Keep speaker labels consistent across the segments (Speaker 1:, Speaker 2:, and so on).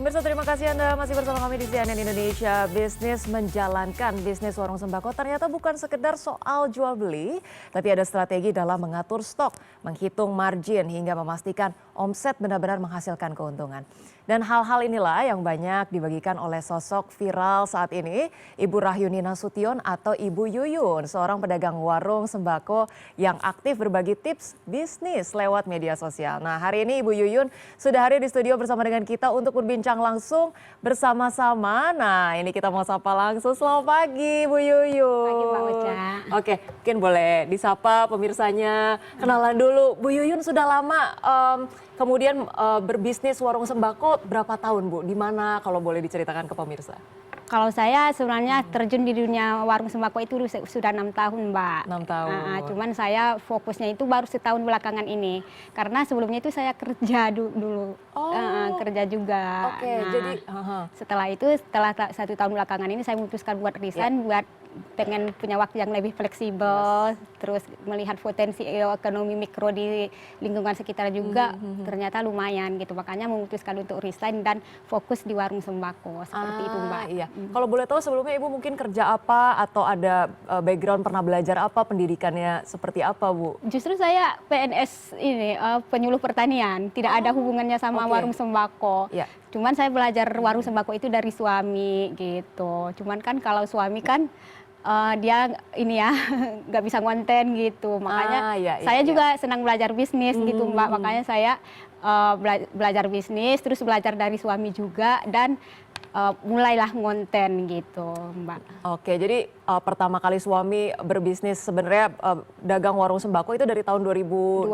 Speaker 1: Pemirsa, terima kasih Anda masih bersama kami di CNN Indonesia Bisnis. Menjalankan bisnis warung sembako ternyata bukan sekedar soal jual beli, tapi ada strategi dalam mengatur stok, menghitung margin hingga memastikan omset benar-benar menghasilkan keuntungan. Dan hal-hal inilah yang banyak dibagikan oleh sosok viral saat ini, Ibu Rahyuni Nasution atau Ibu Yuyun, seorang pedagang warung sembako yang aktif berbagi tips bisnis lewat media sosial. Nah, hari ini Ibu Yuyun sudah hadir di studio bersama dengan kita untuk berbincang langsung bersama-sama. Nah, ini kita mau sapa langsung. Selamat pagi, Bu Yuyun.
Speaker 2: Pagi, Mbak Ocha.
Speaker 1: Oke, mungkin boleh disapa pemirsanya. Kenalan dulu, Bu Yuyun sudah lama kemudian berbisnis warung sembako berapa tahun, Bu? Di mana kalau boleh diceritakan ke pemirsa?
Speaker 2: Kalau saya sebenarnya terjun di dunia warung sembako itu sudah 6 tahun, Mbak.
Speaker 1: 6 tahun.
Speaker 2: Cuman saya fokusnya itu baru setahun belakangan ini. Karena sebelumnya itu saya kerja dulu. Kerja juga.
Speaker 1: Oke, jadi
Speaker 2: setelah itu, setelah 1 tahun belakangan ini saya memutuskan buat resign, buat pengen punya waktu yang lebih fleksibel, terus melihat potensi ekonomi mikro di lingkungan sekitar juga ternyata lumayan gitu. Makanya memutuskan untuk resign dan fokus di warung sembako seperti itu, Mbak.
Speaker 1: Iya. Kalau boleh tahu sebelumnya Ibu mungkin kerja apa atau ada background pernah belajar apa, pendidikannya seperti apa, Bu?
Speaker 2: Justru saya PNS ini penyuluh pertanian, tidak ada hubungannya sama warung sembako.
Speaker 1: Ya.
Speaker 2: Cuman saya belajar warung sembako itu dari suami gitu. Cuman kan kalau suami kan dia ini ya nggak bisa ngonten gitu. Makanya saya juga senang belajar bisnis gitu, Mbak. Makanya saya belajar bisnis, terus belajar dari suami juga dan mulailah ngonten gitu, Mbak.
Speaker 1: Oke, jadi pertama kali suami berbisnis sebenarnya dagang warung sembako itu dari tahun 2012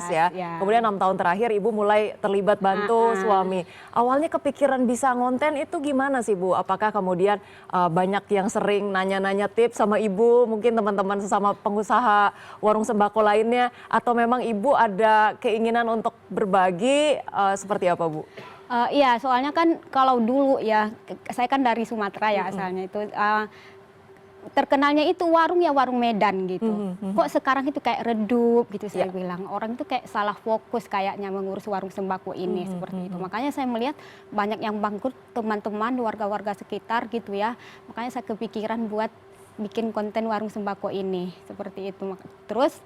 Speaker 1: ya. Kemudian 6 tahun terakhir Ibu mulai terlibat bantu suami. Awalnya kepikiran bisa ngonten itu gimana sih, Bu? Apakah kemudian banyak yang sering nanya-nanya tips sama Ibu, mungkin teman-teman sesama pengusaha warung sembako lainnya, atau memang Ibu ada keinginan untuk berbagi seperti apa, Bu?
Speaker 2: Iya, soalnya kan kalau dulu ya, saya kan dari Sumatera ya asalnya itu. Terkenalnya itu warung ya warung Medan gitu. Kok sekarang itu kayak redup gitu saya bilang. Orang itu kayak salah fokus kayaknya mengurus warung sembako ini seperti itu. Makanya saya melihat banyak yang bangkrut teman-teman warga-warga sekitar gitu ya. Makanya saya kepikiran buat bikin konten warung sembako ini seperti itu. Terus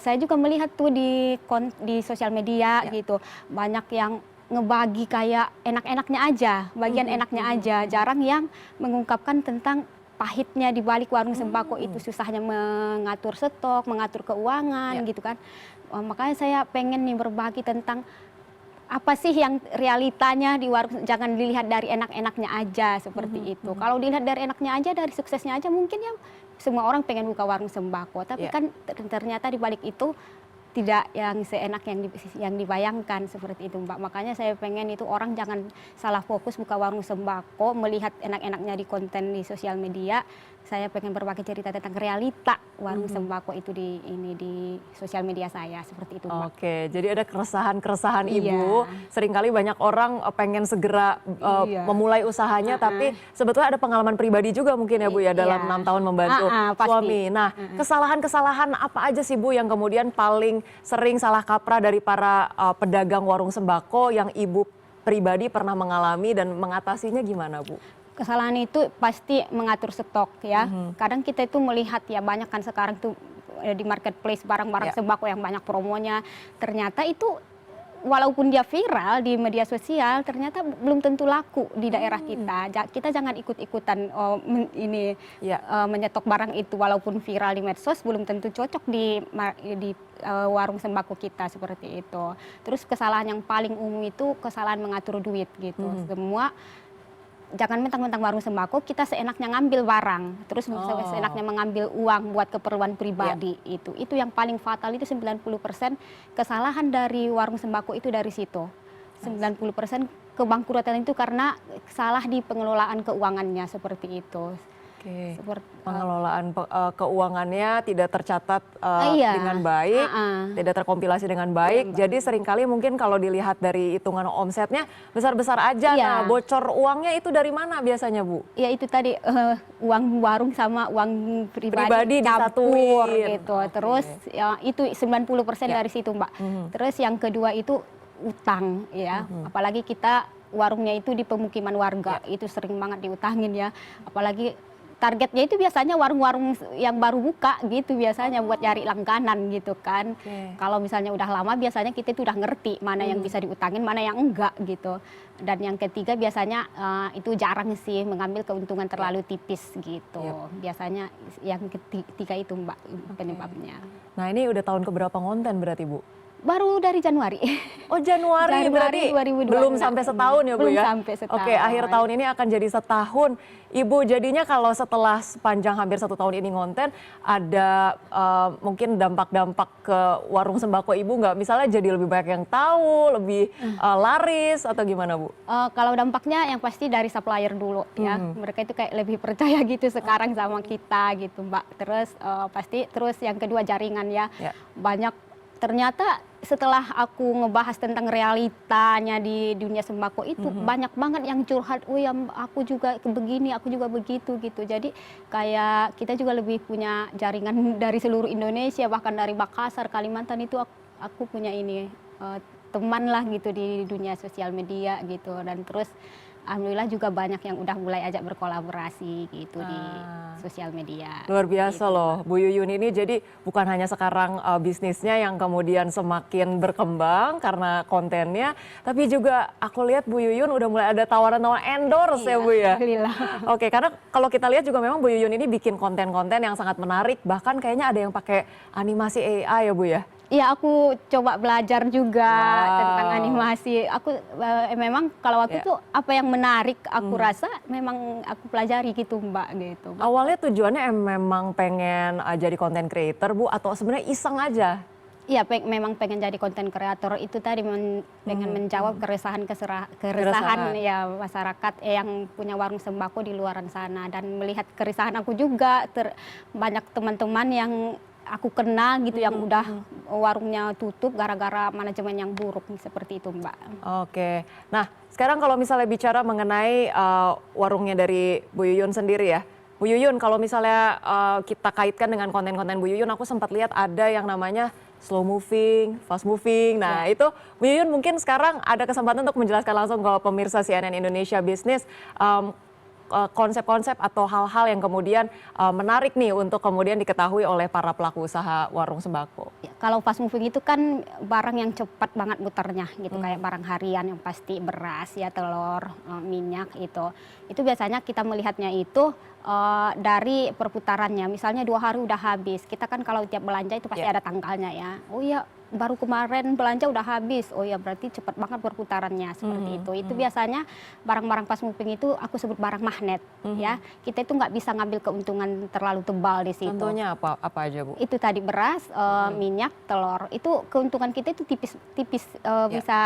Speaker 2: saya juga melihat tuh di sosial media gitu. Banyak yang ngebagi kayak enak-enaknya aja, bagian enaknya aja. Jarang yang mengungkapkan tentang pahitnya di balik warung sembako itu, susahnya mengatur stok, mengatur keuangan gitu kan. Makanya saya pengen nih berbagi tentang apa sih yang realitanya di warung, jangan dilihat dari enak-enaknya aja seperti itu. Kalau dilihat dari enaknya aja, dari suksesnya aja mungkin ya semua orang pengen buka warung sembako. Tapi kan ternyata di balik itu tidak yang seenak yang dibayangkan seperti itu, Mbak. Makanya saya pengen itu orang jangan salah fokus buka warung sembako, melihat enak-enaknya di konten di sosial media. Saya pengen berbagi cerita tentang realita warung sembako itu di sosial media saya seperti itu, Mbak.
Speaker 1: Oke, jadi ada keresahan-keresahan Ibu. Seringkali banyak orang pengen segera memulai usahanya, tapi sebetulnya ada pengalaman pribadi juga mungkin ya, Bu ya, dalam 6 tahun membantu suami. Nah, kesalahan-kesalahan apa aja sih, Bu, yang kemudian paling sering salah kaprah dari para pedagang warung sembako yang Ibu pribadi pernah mengalami dan mengatasinya gimana, Bu?
Speaker 2: Kesalahan itu pasti mengatur stok ya. Kadang kita itu melihat ya banyak kan sekarang tuh di marketplace barang-barang sembako yang banyak promonya. Ternyata itu walaupun dia viral di media sosial, ternyata belum tentu laku di daerah kita. Kita jangan ikut-ikutan menyetok barang itu, walaupun viral di medsos belum tentu cocok di warung sembako kita seperti itu. Terus kesalahan yang paling umum itu kesalahan mengatur duit gitu. Semua jangan mentang-mentang warung sembako kita seenaknya ngambil barang, terus seenaknya mengambil uang buat keperluan pribadi. Itu yang paling fatal, itu 90% kesalahan dari warung sembako itu dari situ. 90% kebangkrutan itu karena salah di pengelolaan keuangannya seperti itu. Pengelolaan
Speaker 1: keuangannya tidak tercatat dengan baik, tidak terkompilasi dengan baik. Jadi seringkali mungkin kalau dilihat dari hitungan omsetnya besar-besar aja. Nah, bocor uangnya itu dari mana biasanya, Bu?
Speaker 2: Ya itu tadi uang warung sama uang pribadi
Speaker 1: campur
Speaker 2: gitu. Terus ya itu 90% dari situ, Mbak. Terus yang kedua itu utang ya. Apalagi kita warungnya itu di pemukiman warga, itu sering banget diutangin ya. Apalagi targetnya itu biasanya warung-warung yang baru buka gitu biasanya buat cari langganan gitu kan. Kalau misalnya udah lama biasanya kita itu udah ngerti mana yang bisa diutangin, mana yang enggak gitu. Dan yang ketiga biasanya itu jarang sih mengambil keuntungan terlalu tipis gitu. Biasanya yang ketiga itu Mbak penyebabnya.
Speaker 1: Nah ini udah tahun keberapa ngonten berarti Bu?
Speaker 2: Baru dari Januari.
Speaker 1: Oh Januari berarti
Speaker 2: 2026.
Speaker 1: belum sampai setahun ya Bu
Speaker 2: Belum
Speaker 1: ya?
Speaker 2: sampai setahun.
Speaker 1: Oke, akhir tahun ini akan jadi setahun. Ibu jadinya kalau setelah sepanjang hampir 1 tahun ini ngonten, ada mungkin dampak-dampak ke warung sembako Ibu nggak? Misalnya jadi lebih banyak yang tahu, lebih laris atau gimana Bu?
Speaker 2: Kalau dampaknya yang pasti dari supplier dulu ya. Mereka itu kayak lebih percaya gitu sekarang sama kita gitu Mbak. Terus pasti terus yang kedua jaringan ya. Banyak ternyata setelah aku ngebahas tentang realitanya di dunia sembako itu banyak banget yang curhat, oh ya aku juga begini, aku juga begitu gitu. Jadi kayak kita juga lebih punya jaringan dari seluruh Indonesia, bahkan dari Makassar, Kalimantan itu aku punya ini teman lah gitu di dunia sosial media gitu. Dan terus alhamdulillah juga banyak yang udah mulai ajak berkolaborasi gitu di sosial media.
Speaker 1: Luar biasa
Speaker 2: gitu.
Speaker 1: loh, Bu Yuyun ini jadi bukan hanya sekarang bisnisnya yang kemudian semakin berkembang karena kontennya, tapi juga aku lihat Bu Yuyun udah mulai ada tawaran-tawaran endorse ya Bu ya.
Speaker 2: Alhamdulillah.
Speaker 1: Oke, karena kalau kita lihat juga memang Bu Yuyun ini bikin konten-konten yang sangat menarik, bahkan kayaknya ada yang pakai animasi AI ya Bu ya.
Speaker 2: Iya, aku coba belajar juga tentang animasi. Aku memang kalau aku tuh apa yang menarik aku rasa memang aku pelajari gitu Mbak gitu.
Speaker 1: Awalnya tujuannya memang pengen jadi content creator Bu atau sebenarnya iseng aja?
Speaker 2: Iya, memang pengen jadi konten kreator itu tadi pengen menjawab keresahan ya masyarakat yang punya warung sembako di luaran sana, dan melihat keresahan aku juga banyak teman-teman yang aku kenal gitu yang udah warungnya tutup gara-gara manajemen yang buruk seperti itu Mbak.
Speaker 1: Oke, nah sekarang kalau misalnya bicara mengenai warungnya dari Bu Yuyun sendiri ya. Bu Yuyun, kalau misalnya kita kaitkan dengan konten-konten Bu Yuyun, aku sempat lihat ada yang namanya slow moving, fast moving. Nah itu Bu Yuyun mungkin sekarang ada kesempatan untuk menjelaskan langsung ke pemirsa CNN Indonesia Business konsep-konsep atau hal-hal yang kemudian menarik nih untuk kemudian diketahui oleh para pelaku usaha warung sembako.
Speaker 2: Ya, kalau fast moving itu kan barang yang cepat banget muternya gitu, kayak barang harian yang pasti beras ya, telur, minyak itu. Itu biasanya kita melihatnya itu dari perputarannya, misalnya 2 hari udah habis. Kita kan kalau tiap belanja itu pasti ada tanggalnya ya. Oh ya, baru kemarin belanja udah habis. Oh ya, berarti cepat banget perputarannya seperti itu. Itu biasanya barang-barang fast moving itu aku sebut barang magnet ya. Kita itu nggak bisa ngambil keuntungan terlalu tebal di situ.
Speaker 1: Contohnya apa aja Bu?
Speaker 2: Itu tadi beras, minyak, telur. Itu keuntungan kita itu tipis bisa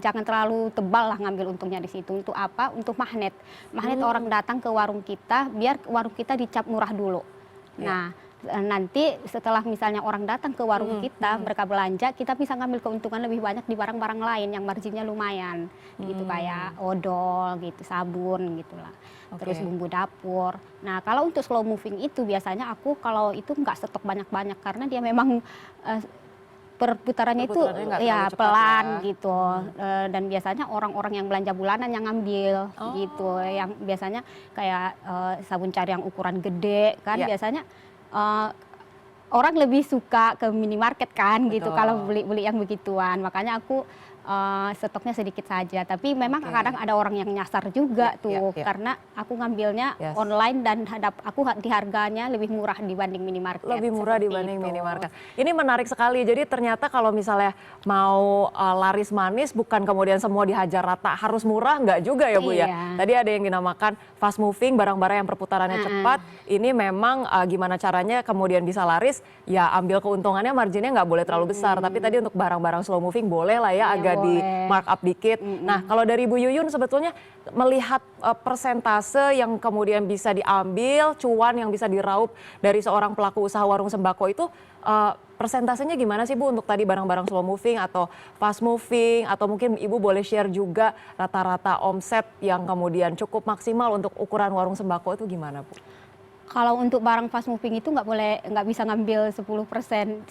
Speaker 2: jangan terlalu tebal lah ngambil untungnya di situ. Untuk apa? Untuk magnet. Magnet orang datang ke warung kita biar warung kita dicap murah dulu. Nah, nanti setelah misalnya orang datang ke warung kita, mereka belanja, kita bisa ngambil keuntungan lebih banyak di barang-barang lain yang marginnya lumayan, gitu kayak odol, gitu, sabun, gitulah. Terus bumbu dapur. Nah, kalau untuk slow moving itu biasanya aku kalau itu nggak stok banyak-banyak karena dia memang perputarannya itu ya pelan gitu, dan biasanya orang-orang yang belanja bulanan yang ngambil gitu, yang biasanya kayak sabun cair yang ukuran gede kan biasanya. Orang lebih suka ke minimarket kan gitu kalau beli yang begituan, makanya aku stoknya sedikit saja, tapi memang kadang ada orang yang nyasar juga karena aku ngambilnya online dan aku di harganya lebih murah dibanding minimarket.
Speaker 1: Lebih murah dibanding minimarket. Ini menarik sekali, jadi ternyata kalau misalnya mau laris manis bukan kemudian semua dihajar rata harus murah, nggak juga ya Bu ya. Tadi ada yang dinamakan fast moving, barang-barang yang perputarannya cepat, ini memang gimana caranya kemudian bisa laris, ya ambil keuntungannya marginnya nggak boleh terlalu besar, tapi tadi untuk barang-barang slow moving boleh lah ya agak di markup dikit. Nah, kalau dari Bu Yuyun sebetulnya melihat persentase yang kemudian bisa diambil, cuan yang bisa diraup dari seorang pelaku usaha warung sembako itu persentasenya gimana sih Bu untuk tadi barang-barang slow moving atau fast moving, atau mungkin Ibu boleh share juga rata-rata omset yang kemudian cukup maksimal untuk ukuran warung sembako itu gimana Bu?
Speaker 2: Kalau untuk barang fast moving itu nggak bisa ngambil 10%,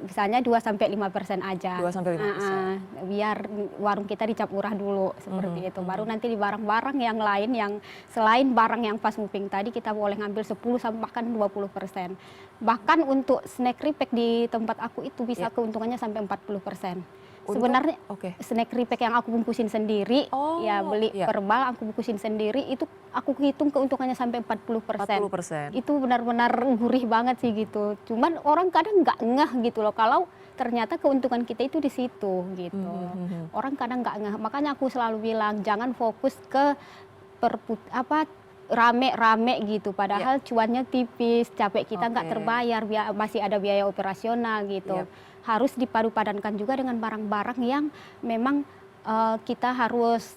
Speaker 2: misalnya 2-5% aja.
Speaker 1: 2-5%.
Speaker 2: Biar warung kita dicap murah dulu seperti itu. Baru nanti di barang-barang yang lain yang selain barang yang fast moving tadi kita boleh ngambil 10 sampai bahkan 20%. Bahkan untuk snack repack di tempat aku itu bisa keuntungannya sampai 40%. Sebenarnya snack repack yang aku bungkusin sendiri, ya beli per bal, aku bungkusin sendiri, itu aku hitung keuntungannya sampai 40%. Itu benar-benar gurih banget sih gitu. Cuman orang kadang nggak ngeh gitu loh kalau ternyata keuntungan kita itu di situ gitu. Orang kadang nggak ngeh. Makanya aku selalu bilang jangan fokus ke rame-rame gitu. Padahal cuannya tipis, capek kita nggak terbayar, masih ada biaya operasional gitu. Harus dipadu-padankan juga dengan barang-barang yang memang kita harus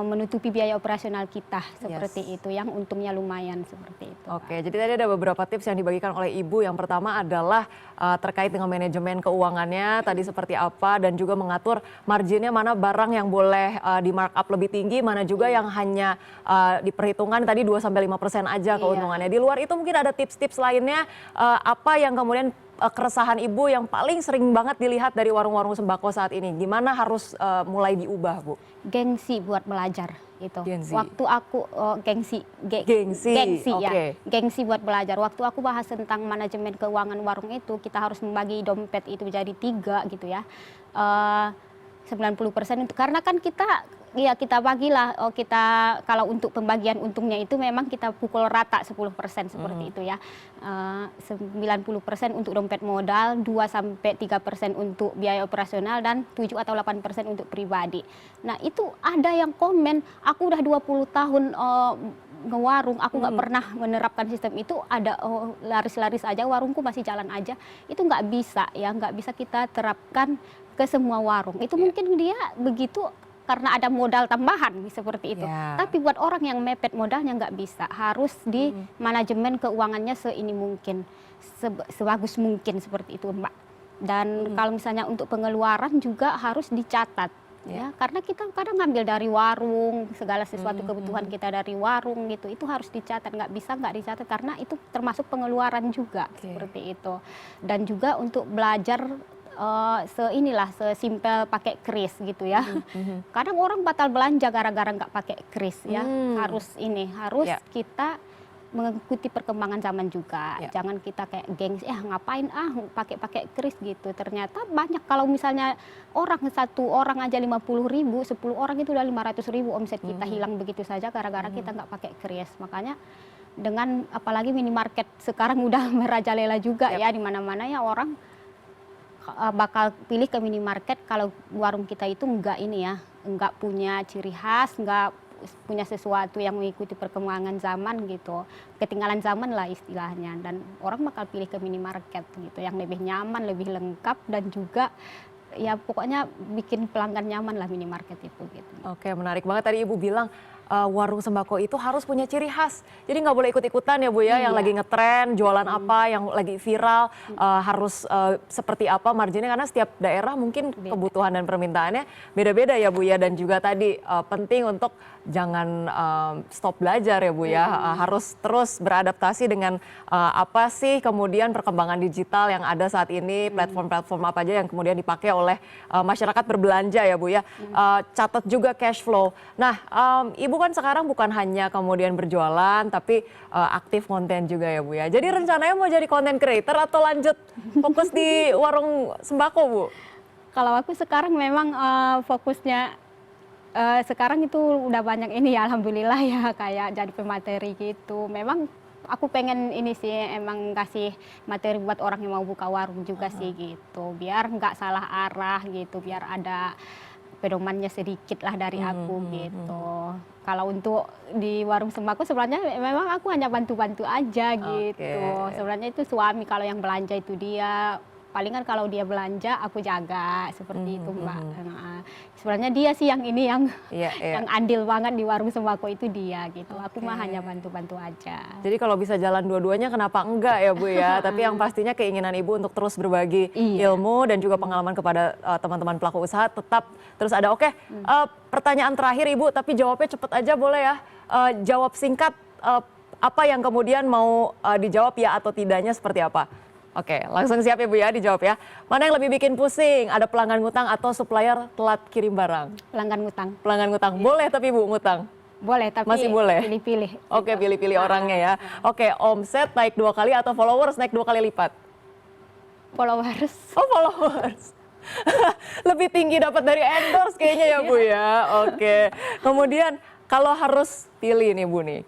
Speaker 2: menutupi biaya operasional kita seperti itu, yang untungnya lumayan seperti itu.
Speaker 1: Oke, jadi tadi ada beberapa tips yang dibagikan oleh Ibu. Yang pertama adalah terkait dengan manajemen keuangannya tadi seperti apa, dan juga mengatur marginnya, mana barang yang boleh di markup lebih tinggi, mana juga yang hanya diperhitungkan tadi 2-5% aja keuntungannya. Di luar itu mungkin ada tips-tips lainnya, apa yang kemudian keresahan Ibu yang paling sering banget dilihat dari warung-warung sembako saat ini? Gimana harus mulai diubah, Bu?
Speaker 2: Gengsi buat belajar itu. Waktu aku gengsi buat belajar. Waktu aku bahas tentang manajemen keuangan warung itu, kita harus membagi dompet itu jadi 3 gitu ya. 90% itu karena kan kita bagilah, kita kalau untuk pembagian untungnya itu memang kita pukul rata 10% seperti itu ya. 90% untuk dompet modal, 2-3% untuk biaya operasional, dan 7 atau 8% untuk pribadi. Nah itu ada yang komen, aku udah 20 tahun ngewarung, aku nggak pernah menerapkan sistem itu, ada laris-laris aja, warungku masih jalan aja. Itu nggak bisa ya, nggak bisa kita terapkan ke semua warung. Itu mungkin dia begitu karena ada modal tambahan seperti itu. Tapi buat orang yang mepet modalnya nggak bisa. Harus di manajemen keuangannya seini mungkin, sebagus mungkin seperti itu, Mbak. Dan kalau misalnya untuk pengeluaran juga harus dicatat. Ya, karena kita kadang ngambil dari warung, segala sesuatu kebutuhan kita dari warung gitu, itu harus dicatat, nggak bisa nggak dicatat karena itu termasuk pengeluaran juga seperti itu. Dan juga untuk belajar sesimpel pakai kris gitu ya. Kadang orang batal belanja gara-gara nggak pakai kris ya. Harus kita mengikuti perkembangan zaman juga. Jangan kita kayak gengsi, ngapain pakai kris gitu. Ternyata banyak, kalau misalnya satu orang aja 50.000, 10 orang itu udah 500.000 omset kita hilang begitu saja gara-gara kita nggak pakai kris. Makanya dengan apalagi minimarket sekarang udah merajalela juga ya, di mana-mana ya orang bakal pilih ke minimarket kalau warung kita itu nggak punya ciri khas, nggak punya sesuatu yang mengikuti perkembangan zaman gitu, ketinggalan zaman lah istilahnya, dan orang bakal pilih ke minimarket gitu yang lebih nyaman, lebih lengkap, dan juga ya pokoknya bikin pelanggan nyaman lah minimarket itu gitu.
Speaker 1: Oke, menarik banget tadi Ibu bilang warung sembako itu harus punya ciri khas. Jadi nggak boleh ikut-ikutan ya Bu ya, yang lagi ngetren, jualan apa, yang lagi viral, harus seperti apa marginnya, karena setiap daerah mungkin kebutuhan dan permintaannya beda-beda ya Bu ya. Dan juga tadi penting untuk jangan stop belajar ya Bu ya, harus terus beradaptasi dengan apa sih kemudian perkembangan digital yang ada saat ini, platform-platform apa aja yang kemudian dipakai oleh masyarakat berbelanja ya Bu ya. Catat juga cash flow. Nah, Ibu kan sekarang bukan hanya kemudian berjualan, tapi aktif konten juga ya Bu ya. Jadi rencananya mau jadi content creator atau lanjut fokus di warung sembako Bu?
Speaker 2: Kalau aku sekarang memang fokusnya sekarang itu udah banyak ini ya, alhamdulillah ya, kayak jadi pemateri gitu. Memang aku pengen ini sih, emang kasih materi buat orang yang mau buka warung juga sih gitu. Biar nggak salah arah gitu, biar ada pedomannya sedikit lah dari aku gitu. Kalau untuk di warung sembako sebenarnya memang aku hanya bantu-bantu aja gitu. Sebenarnya itu suami kalau yang belanja itu dia, palingan kalau dia belanja aku jaga seperti itu Mbak. Sebenarnya dia sih yang yang andil banget di warung sembako itu dia gitu. Aku mah hanya bantu-bantu aja.
Speaker 1: Jadi kalau bisa jalan dua-duanya kenapa enggak ya Bu ya. Tapi yang pastinya keinginan Ibu untuk terus berbagi ilmu dan juga pengalaman kepada teman-teman pelaku usaha tetap terus ada. Pertanyaan terakhir Ibu, tapi jawabnya cepet aja boleh ya. Jawab singkat, Apa yang kemudian mau dijawab ya atau tidaknya seperti apa? Oke, langsung siap ya Bu ya dijawab ya. Mana yang lebih bikin pusing? Ada pelanggan ngutang atau supplier telat kirim barang?
Speaker 2: Pelanggan ngutang.
Speaker 1: Pelanggan ngutang. Boleh tapi Bu ngutang?
Speaker 2: Boleh, tapi
Speaker 1: Masih boleh?
Speaker 2: pilih-pilih.
Speaker 1: Oke, pilih-pilih orangnya ya. Oke, omset naik 2 kali atau followers naik 2 kali lipat?
Speaker 2: Followers.
Speaker 1: Oh, followers. Lebih tinggi dapat dari endorse kayaknya ya Bu ya. Oke. Kemudian kalau harus pilih nih Bu nih.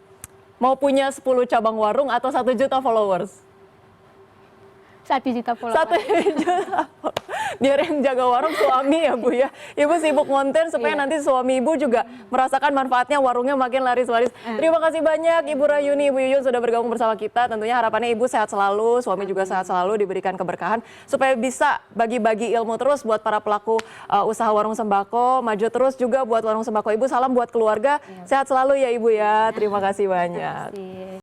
Speaker 1: Mau punya 10 cabang warung atau 1 juta followers?
Speaker 2: 1 juta followers.
Speaker 1: 1 juta. Biar yang jaga warung suami ya Bu ya. Ibu sibuk konten supaya nanti suami Ibu juga merasakan manfaatnya, warungnya makin laris-laris. Terima kasih banyak Ibu Rayuni, Ibu Yuyun sudah bergabung bersama kita. Tentunya harapannya Ibu sehat selalu, suami juga sehat selalu, diberikan keberkahan supaya bisa bagi-bagi ilmu terus buat para pelaku usaha warung sembako, maju terus juga buat warung sembako Ibu. Salam buat keluarga, sehat selalu ya Ibu ya. Terima kasih banyak.
Speaker 2: Terima kasih.